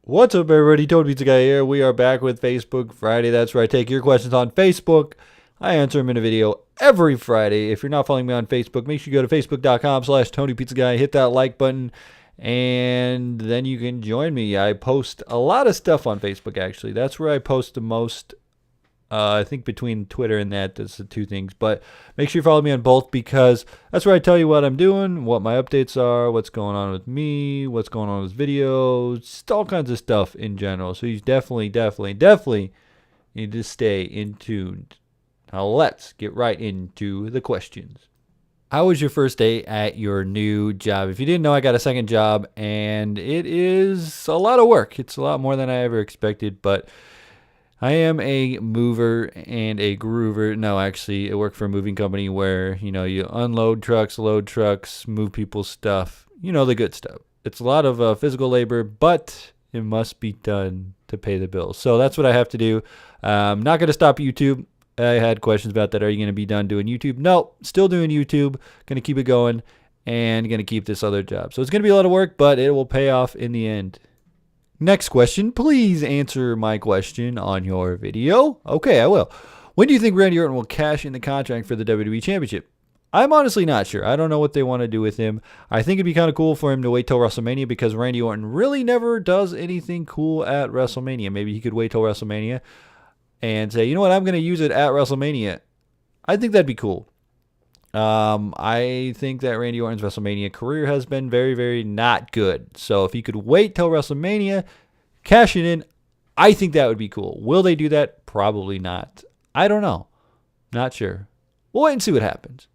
What's up, everybody? Toad Pizza Guy here. We are back with Facebook Friday. That's where I take your questions on Facebook. I answer them in a video every Friday. If you're not following me on Facebook, make sure you go to facebook.com/TonyPizzaGuy. Hit that like button, and then you can join me. I post a lot of stuff on Facebook, actually. That's where I post the most. I think between Twitter and that's the two things. But make sure you follow me on both because that's where I tell you what I'm doing, what my updates are, what's going on with me, what's going on with videos, just all kinds of stuff in general. So you definitely need to stay in tune. Now let's get right into the questions. How was your first day at your new job? If you didn't know, I got a second job and it is a lot of work. It's a lot more than I ever expected, but I am a mover and a groover. No, actually, I work for a moving company where, you unload trucks, load trucks, move people's stuff. The good stuff. It's a lot of physical labor, but it must be done to pay the bills. So that's what I have to do. I'm not going to stop YouTube. I had questions about that. Are you going to be done doing YouTube? No, still doing YouTube. Going to keep it going and going to keep this other job. So it's going to be a lot of work, but it will pay off in the end. Next question. Please answer my question on your video. Okay, I will. When do you think Randy Orton will cash in the contract for the WWE Championship? I'm honestly not sure. I don't know what they want to do with him. I think it'd be kind of cool for him to wait till WrestleMania because Randy Orton really never does anything cool at WrestleMania. Maybe he could wait till WrestleMania and say, you know what, I'm going to use it at WrestleMania. I think that'd be cool. I think that Randy Orton's WrestleMania career has been very, very not good. So if he could wait till WrestleMania, cash it in, I think that would be cool. Will they do that? Probably not. I don't know. Not sure. We'll wait and see what happens.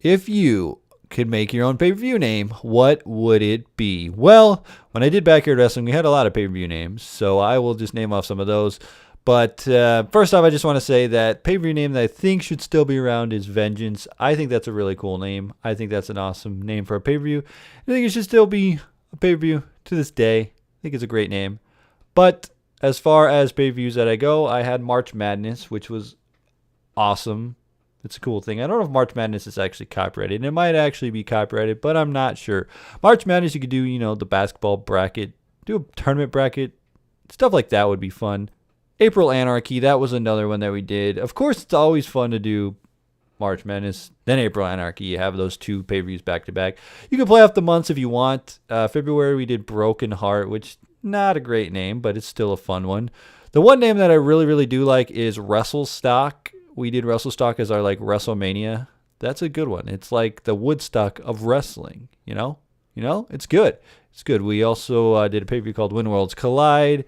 If you could make your own pay-per-view name, what would it be? Well, when I did Backyard Wrestling, we had a lot of pay-per-view names, so I will just name off some of those. But first off, I just want to say that pay-per-view name that I think should still be around is Vengeance. I think that's a really cool name. I think that's an awesome name for a pay-per-view. I think it should still be a pay-per-view to this day. I think it's a great name. But as far as pay-per-views that I go, I had March Madness, which was awesome. It's a cool thing. I don't know if March Madness is actually copyrighted. And it might actually be copyrighted, but I'm not sure. March Madness, you could do, the basketball bracket, do a tournament bracket. Stuff like that would be fun. April Anarchy, that was another one that we did. Of course, it's always fun to do March Madness, then April Anarchy. You have those two pay-per-views back-to-back. You can play off the months if you want. February, we did Broken Heart, which not a great name, but it's still a fun one. The one name that I really, really do like is WrestleStock. We did WrestleStock as our, WrestleMania. That's a good one. It's like the Woodstock of wrestling, It's good. It's good. We also did a pay-per-view called When Worlds Collide.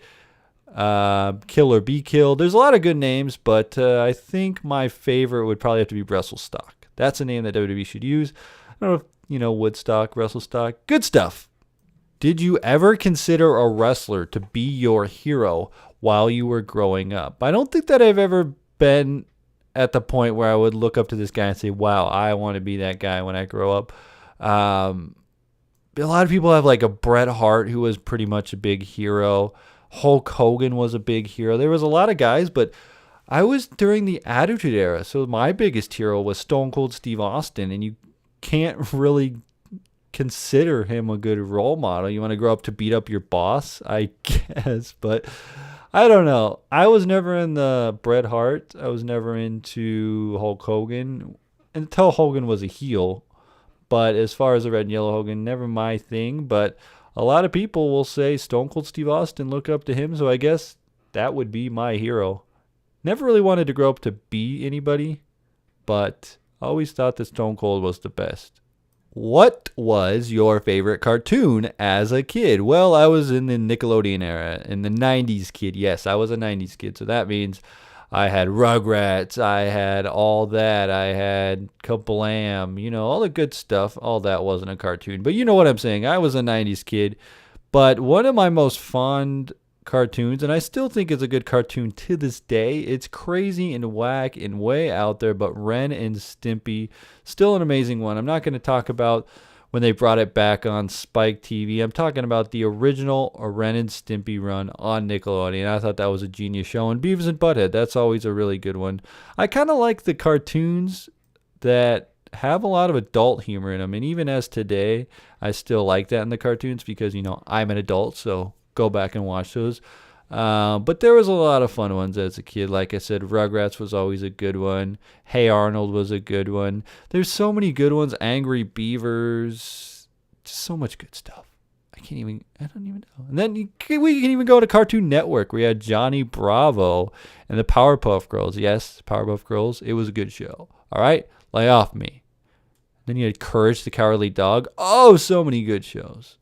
Kill or Be Killed. There's a lot of good names, but I think my favorite would probably have to be WrestleStock. That's a name that WWE should use. I don't know if, Woodstock, WrestleStock. Good stuff. Did you ever consider a wrestler to be your hero while you were growing up? I don't think that I've ever been at the point where I would look up to this guy and say, wow, I want to be that guy when I grow up. A lot of people have a Bret Hart who was pretty much a big hero. Hulk Hogan was a big hero. There was a lot of guys, but I was during the Attitude Era, so my biggest hero was Stone Cold Steve Austin, and you can't really consider him a good role model. You want to grow up to beat up your boss, I guess, but I don't know. I was never in the Bret Hart. I was never into Hulk Hogan until Hogan was a heel, but as far as the red and yellow Hogan, never my thing, but a lot of people will say Stone Cold Steve Austin, look up to him, so I guess that would be my hero. Never really wanted to grow up to be anybody, but I always thought that Stone Cold was the best. What was your favorite cartoon as a kid? Well, I was in the Nickelodeon era, in the 90s kid. Yes, I was a 90s kid, so that means I had Rugrats, I had all that, I had Kablam, all the good stuff. All that wasn't a cartoon, but you know what I'm saying. I was a 90s kid, but one of my most fond cartoons, and I still think it's a good cartoon to this day, it's crazy and whack and way out there, but Ren and Stimpy, still an amazing one. I'm not going to talk about when they brought it back on Spike TV. I'm talking about the original Ren and Stimpy run on Nickelodeon. I thought that was a genius show. And Beavis and Butthead, that's always a really good one. I kind of like the cartoons that have a lot of adult humor in them. And even as today, I still like that in the cartoons because, I'm an adult, so go back and watch those. But there was a lot of fun ones as a kid. Like I said, Rugrats was always a good one. Hey Arnold was a good one. There's so many good ones. Angry Beavers. Just so much good stuff. I don't even know. And then we can even go to Cartoon Network. We had Johnny Bravo and the Powerpuff Girls. Yes, Powerpuff Girls. It was a good show. All right? Lay off me. Then you had Courage the Cowardly Dog. Oh, so many good shows.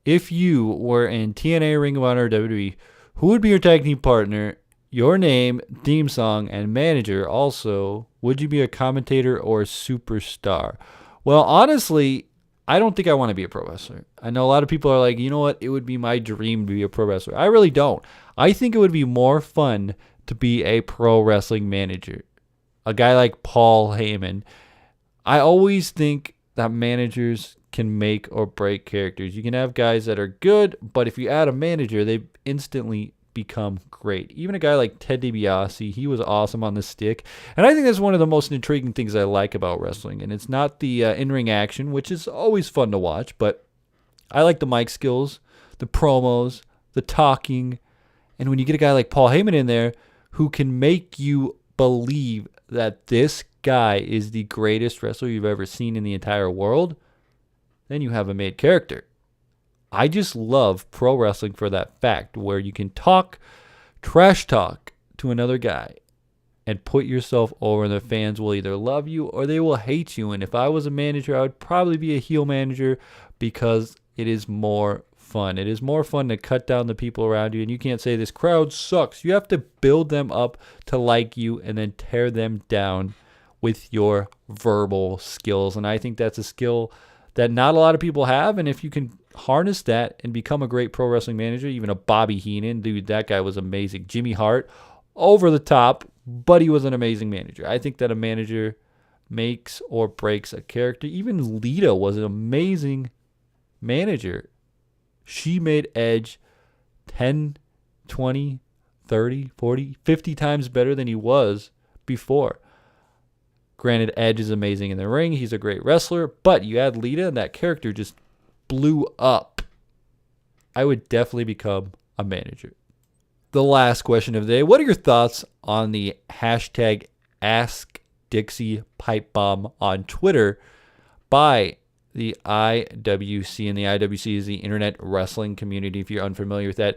If you were in TNA, Ring of Honor, or WWE, who would be your tag team partner, your name, theme song, and manager? Also, would you be a commentator or a superstar? Well, honestly, I don't think I want to be a pro wrestler. I know a lot of people are like, you know what? It would be my dream to be a pro wrestler. I really don't. I think it would be more fun to be a pro wrestling manager. A guy like Paul Heyman. I always think that managers can make or break characters. You can have guys that are good, but if you add a manager, they instantly become great. Even a guy like Ted DiBiase, he was awesome on the stick. And I think that's one of the most intriguing things I like about wrestling. And it's not the in-ring action, which is always fun to watch, but I like the mic skills, the promos, the talking. And when you get a guy like Paul Heyman in there who can make you believe that this guy is the greatest wrestler you've ever seen in the entire world, then you have a made character. I just love pro wrestling for that fact where you can trash talk to another guy and put yourself over, and the fans will either love you or they will hate you. And if I was a manager, I would probably be a heel manager because it is more fun. It is more fun to cut down the people around you, and you can't say this crowd sucks. You have to build them up to like you and then tear them down with your verbal skills. And I think that's a skill that not a lot of people have. And if you can harness that and become a great pro wrestling manager, even a Bobby Heenan, dude, that guy was amazing. Jimmy Hart, over the top, but he was an amazing manager. I think that a manager makes or breaks a character. Even Lita was an amazing manager. She made Edge 10, 20, 30, 40, 50 times better than he was before. Granted, Edge is amazing in the ring. He's a great wrestler. But you add Lita, and that character just blew up. I would definitely become a manager. The last question of the day. What are your thoughts on the hashtag AskDixie pipe bomb on Twitter by the IWC? And the IWC is the Internet Wrestling Community, if you're unfamiliar with that.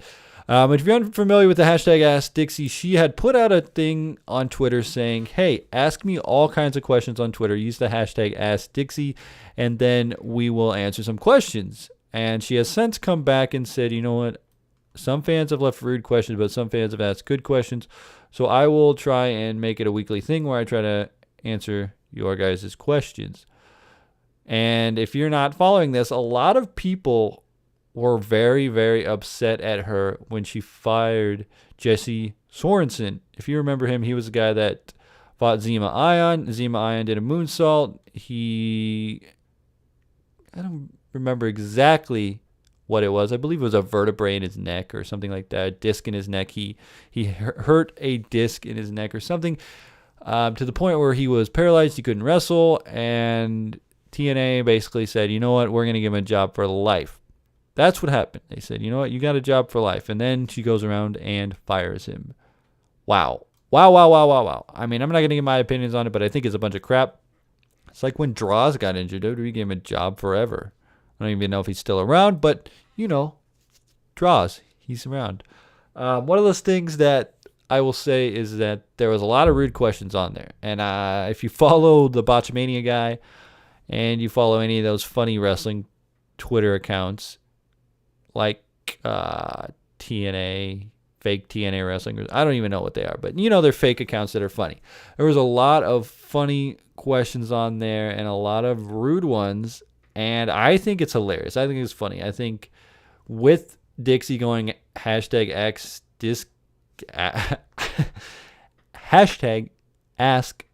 If you're unfamiliar with the hashtag AskDixie, she had put out a thing on Twitter saying, hey, ask me all kinds of questions on Twitter. Use the hashtag AskDixie, and then we will answer some questions. And she has since come back and said, you know what? Some fans have left rude questions, but some fans have asked good questions. So I will try and make it a weekly thing where I try to answer your guys' questions. And if you're not following this, a lot of people were very, very upset at her when she fired Jesse Sorensen. If you remember him, he was the guy that fought Zema Ion. Zema Ion did a moonsault. I don't remember exactly what it was. I believe it was a vertebrae in his neck or something like that, a disc in his neck. He hurt a disc in his neck or something to the point where he was paralyzed. He couldn't wrestle, and TNA basically said, you know what, we're going to give him a job for life. That's what happened. They said, you know what, you got a job for life. And then she goes around and fires him. Wow. I mean, I'm not going to give my opinions on it, but I think it's a bunch of crap. It's like when Droz got injured. WWE gave him a job forever. I don't even know if he's still around, but, you know, Droz, he's around. One of those things that I will say is that there was a lot of rude questions on there. And if you follow the Botchamania guy and you follow any of those funny wrestling Twitter accounts, like TNA, fake TNA wrestling. I don't even know what they are, but you know they're fake accounts that are funny. There was a lot of funny questions on there and a lot of rude ones, and I think it's hilarious. I think it's funny. I think with Dixie going hashtag hashtag Ask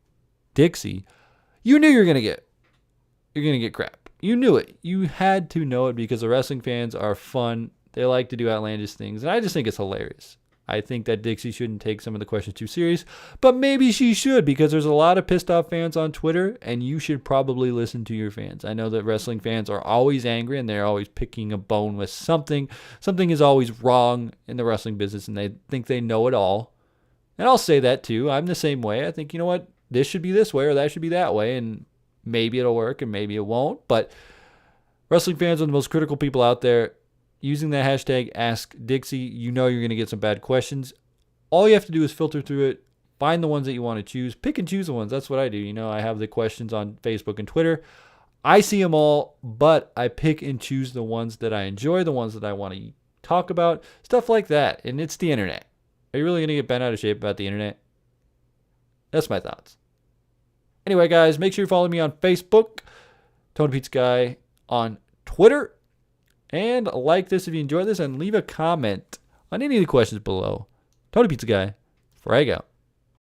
Dixie, you knew you're gonna get crap. You knew it. You had to know it because the wrestling fans are fun. They like to do outlandish things. And I just think it's hilarious. I think that Dixie shouldn't take some of the questions too serious, but maybe she should, because there's a lot of pissed off fans on Twitter, and you should probably listen to your fans. I know that wrestling fans are always angry, and they're always picking a bone with something. Something is always wrong in the wrestling business, and they think they know it all. And I'll say that too. I'm the same way. I think, you know what, this should be this way or that should be that way, and maybe it'll work and maybe it won't. But wrestling fans are the most critical people out there. Using that hashtag AskDixie, you know you're going to get some bad questions. All you have to do is filter through it, find the ones that you want to choose, pick and choose the ones. That's what I do. You know, I have the questions on Facebook and Twitter. I see them all, but I pick and choose the ones that I enjoy, the ones that I want to talk about, stuff like that. And it's the internet. Are you really going to get bent out of shape about the internet? That's my thoughts. Anyway, guys, make sure you follow me on Facebook, Tony Pizza Guy on Twitter. And like this if you enjoyed this, and leave a comment on any of the questions below. Tony Pizza Guy, frag out.